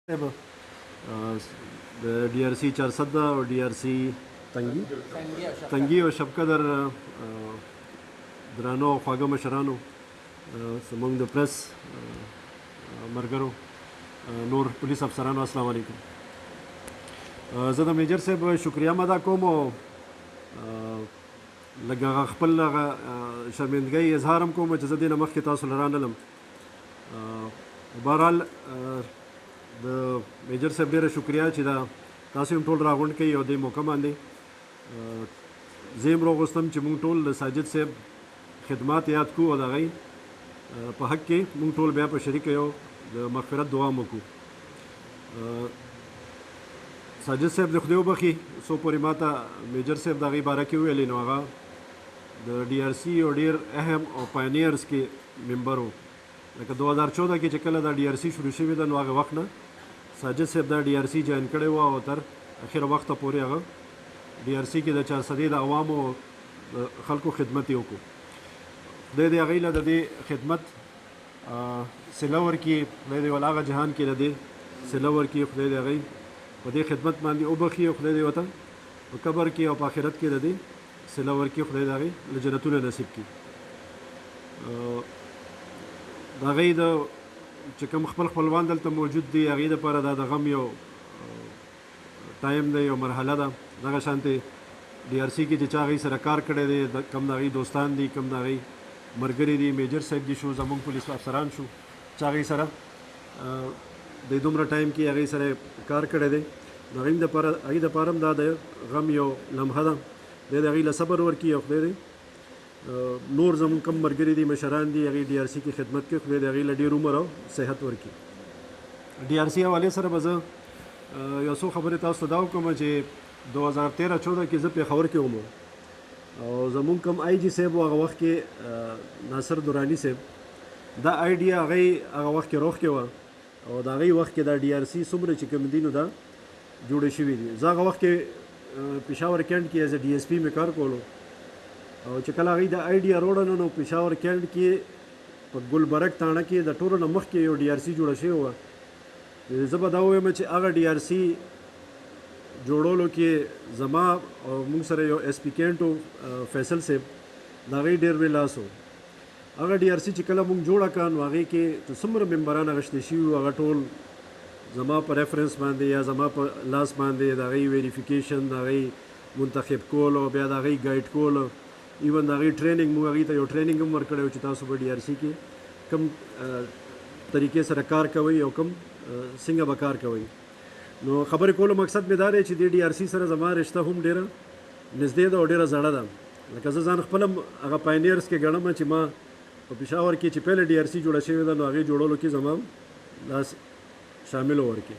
د D R C 400 او D R C تنګي او شبقدر درانو خواږه مشرانو زموږ د پریس مرګرو نور پولیس افسرانو السلام علیکم. زه د میجر صاحب شکریه ادا کوم او لږ خپل شرمندګۍ اظهار هم کوم چې زه دې نه مخکې تاسو له رانلم. بهرحال د میجر صاحب ډېره شکریه چې دا تاسو هم ټول راغونډ کړئ او دې موقع باندې زه هم راغوښتم چې موږ ټول د ساجد صاحب خدمات یاد کړو او د هغوی په حق کې موږ ټول بیا په شریکه یو د مغفرت دعا هم وکړو. ساجد صاحب د خدای وبخي څو پورې ما ته میجر صاحب د هغې باره کې وویلې نو هغه د ډي آر سی یو ډېر اهم او پاینیرز کې ممبر و. لکه 2014 کې چې کله دا ډي آر سی شروع شوې ده نو هغه وخت نه ساجد صاحب دا ډي آر سی جوین کړی و او تر اخره وخته پورې هغه ډي آر سی کې د 400 د عوامو خلکو خدمت یې وکړو. خدای دې هغوی له د دې خدمت صله ورکړي، خدای دې ول هغه جهان کې د دې صله ورکړي، خدای دې هغوی په دې خدمت باندې وبخي او خدای دې ورته په قبر کې او په آخرت کې د دې صله ورکړي، خدای دې هغوی له جنتونه نصیب کړي. د هغوی د چې کوم خپلوان دلته موجود دي هغې دپاره دا د غم یو ټایم دی، یو مرحله ده. دغه شانتې ډي آر سی کې چې چا هغوی سره کار کړی دی، کم د هغوی دوستان دي، کم د هغوی ملګري دي، میجر صاحب دي شو، زموږ پولیس افسران شو چې هغوی سره د دومره ټایم کې هغوی سره کار کړی دی، د هغوی دپاره هم دا د غم یو لمحه ده. دی د هغوی له صبر ورکړي او خدای دی نور زموږ کم ملګري دي، مشران دي، هغوی ډي آر سی کې خدمت کوي، خدای د هغوی له ډېر عمر او صحت ورکړي. ډي آر سی حوالې سره به زه یو څو خبرې تاسو ته دا وکړم چې 2013-14 کې زه پېښور کې وم او زموږ کم آی جي صاحب و هغه وخت کې ناصر دراني صاحب دا آیډیا هغوی هغه وخت کې روغ کې وه او د هغوی وخت کې دا ډي آر سی څومره چې کوم دي نو دا جوړې شوي دي. زه هغه وخت کې پېښور کینټ کې ایز ا ډي ایس پي مې کار کولو او چې کله هغوی دا آیډیا روړله نو پېښور کینټ کې په ګلبرګ تاڼه کې د ټولو نه مخکې یو ډي آر سی جوړه شوې وه. زه به دا ووایم چې هغه ډي آر سی جوړولو کې زما او موږ سره یو ایس پي کینټ و فیصل صاحب د هغوی ډېر لوی لاس و. هغه ډي آر سی چې کله موږ جوړه کړه نو هغې کې چې څومره ممبران اخیستې شوي وو هغه ټول زما په ریفرنس باندې یا زما په لاس باندې د هغوی ویریفیکیشن، د هغوی منتخب کول او بیا د هغوی ګایډ کول، ایون د هغوی ټریننګ موږ هغوی ته یو ټریننګ هم ورکړی و چې تاسو په ډي آر سی کې کوم طریقې سره کار کوئ او کوم څنګه به کار کوئ. نو خبرې کولو مقصد مې دا دی چې دې ډي آر سی سره زما رشته هم ډېره نږدې ده او ډېره زړه ده. لکه زه ځان خپل هم هغه پاینیرز کې ګڼم چې ما په پېښور کې چې پهله ډي آر سی جوړه شوې ده نو هغې جوړولو کې زما لاس شامل ورکړي.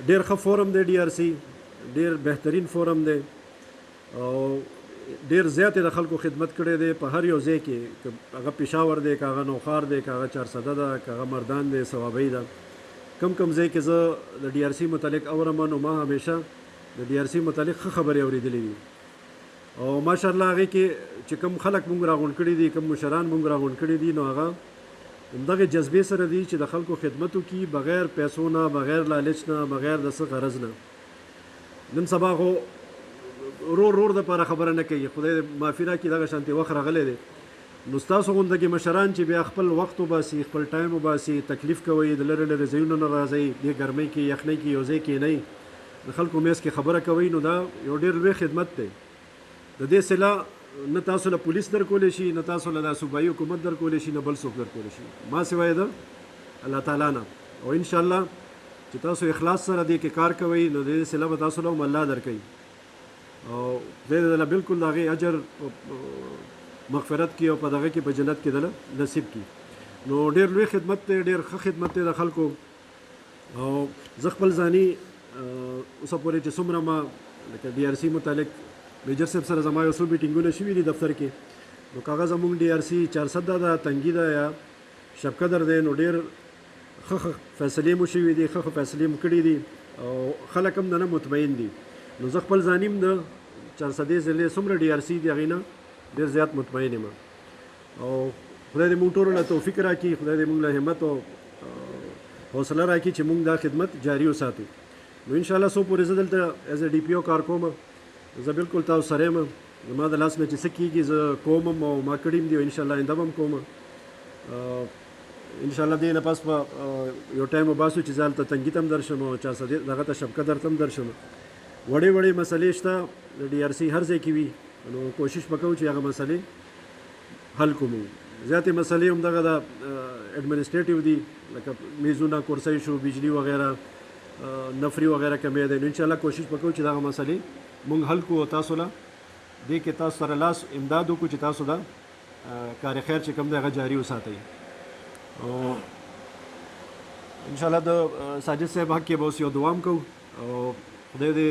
ډېر ښه فورم دی ډي آر سی، ډېر بهترین فورم دی او ډېر زیات د خلکو خدمت کړی دی په هر یو ځای کې، که هغه پېښور دی، که هغه نوښار دی، که هغه 400 ده، که هغه مردان دی، ثوابۍ ده، کم ځای کې زه د ډي آر سی متعلق اورم نو ما همیشه د ډي آر سی متعلق ښه خبرې اورېدلې دي او ماشاءالله هغې کې چې کوم خلک موږ راغونډ کړي دي، کوم مشران موږ راغونډ کړي دي نو هغه همدغې جذبې سره دي چې د خلکو خدمت وکړي بغیر پیسو نه، بغیر لالچ نه، بغیر د څه غرض نه. نن سبا خو رور دپاره خبره نه کوي، خدای معافي راکړي دغه شانتې وخت راغلی دی نو ستاسو غوندهکې مشران چې بیا خپل وخت وباسي، خپل ټایم وباسي، تکلیف کوئ، د لرې لرې ځایونو نه راځئ، دې ګرمۍ کې یخنۍ کې یو ځای کښېنئ، د خلکو میز کې خبره کوئ نو دا یو ډېر لوی خدمت دی. د دې صله نه تاسو له پولیس درکولی شي، نه تاسو له دا صوبایي حکومت درکولی شي، نه بل څوک درکولی شي ما سوای د الله تعالی نه. او انشاءالله چې تاسو اخلاص سره دې کې کار کوئ نو د دې صله به تاسو له هم الله درکوي او خدای دې دله بلکل د هغې اجر مغفرت کې او په دغه کې په جنت کې دله نصیب کړي. نو ډېر لوی خدمت دی، ډېر ښه خدمت دی د خلکو. او زه خپل ځاني اوسه پورې چې څومره ما لکه ډي آر سی متعلق میجر صاحب سره زما یو څو میټینګونه شوي دي دفتر کې نو که هغه زموږ ډي آر سی 400 ده، تنګي ده یا شبقدر دی نو ډېر ښه فیصلې مو شوي دي، ښه فیصلې مو کړي دي او خلک هم د نه مطمئن دي. نو زه خپل ځاني هم د 400 ضلعې څومره ډي آر سی دي هغې نه ډېر زیات مطمئن یم او خدای دې موږ ټولو له توفیق راکړي، خدای دې موږ له همت او حوصله راکړي چې موږ دا خدمت جاري وساتو. نو ان شاء الله سو پورې زه دلته ایز ا ډي پی او کار کوم، زه بالکل تاسو سره یم. زما د لاس نه چې څه کېږي زه کوم هم او ما کړي هم دي او انشاءالله آینده به هم کوم. انشاءالله دې نه پس به یو ټایم وباسو چې زه هلته تنګي ته هم درشم او چا دغه ته شبکدر ته هم درشم. وړې وړې مسلې شته د ډي آر سی هر ځای کې وي، نو کوشش به کوو چې هغه مسلې حل کوو. زیاتې مسلې هم دغه د ایڈمنسټریټیو دي، لکه میزونه کورسۍ شو، بجلی وغیره، نفري وغیره کمی دی. نو انشاءالله کوشش به کوو چې دغه مسلې مونږ حل کړو او تاسو له دې کې تاسو سره لاس امداد وکړو چې تاسو دا کار خیر چې کوم دی هغه جاري وساتئ. او انشاءالله د ساجد صاحب حق کې به اوس یو دعا هم کوو او خدای دې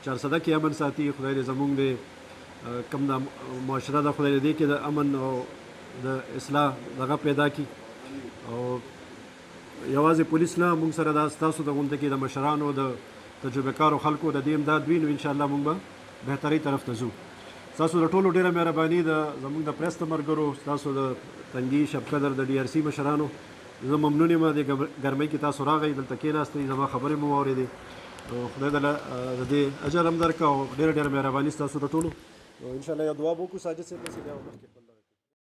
چارسده کې امن ساتي، خدای دې زمونږ د کوم د معاشره ده خدای دې کې د امن او د اصلاح دغه پیدا کړي. او یوازې پولیس نه، موږ سره دا ستاسو د غونډه کې د مشرانو د تجربه کارو خلکو د دې امداد وي، نو انشاءالله موږ به بهترۍ طرف ته ځو. ستاسو د ټولو ډېره مهرباني د زموږ د پریس د ملګرو، ستاسو د تنګي شبقدر د ډي آر سی مشرانو، زه ممنون یم د ګرمۍ کې تاسو راغئ، دلته کېناستئ، زما خبرې مو واورېدې. خدای د دې اجر هم درکړه او ډېره ډېره مهرباني ستاسو د ټولو. انشاءالله یو دعا به وکړو ساجد صاحب پسې بیا